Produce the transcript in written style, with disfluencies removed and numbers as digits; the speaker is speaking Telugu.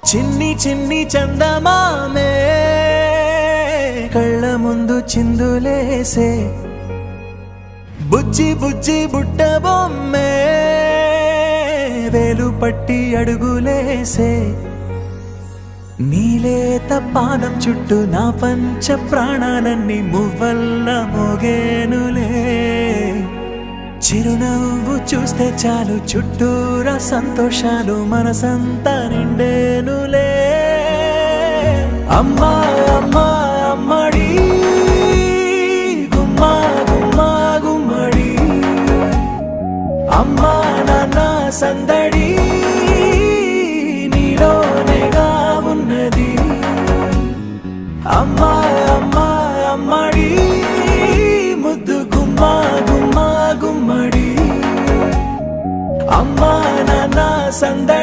చిన్ని చిన్ని చందమామే కళ్ళ ముందు చిందులేసే బుజ్జి బుజ్జి బుట్ట బొమ్మే వేలు పట్టి అడుగులేసే నీలేత పాదం చుట్టూ నా పంచ ప్రాణాలన్నీ మువ్వల్ల మోగేనులే చిరునవ్వు చూస్తే చాలు చుట్టూరా సంతోషాలు మనసంతా నిండేనులే అమ్మా అమ్మా అమ్మడి గుమ్మా గుమ్మా గుమ్మడి అమ్మా నాన్న సందడి నీలోనేగా ఉన్నది అమ్మా అమ్మా అమ్మడి ముద్దు గుమ్మా గుమ్మా గుమ్మడి అమ్మా నాన్న సందడి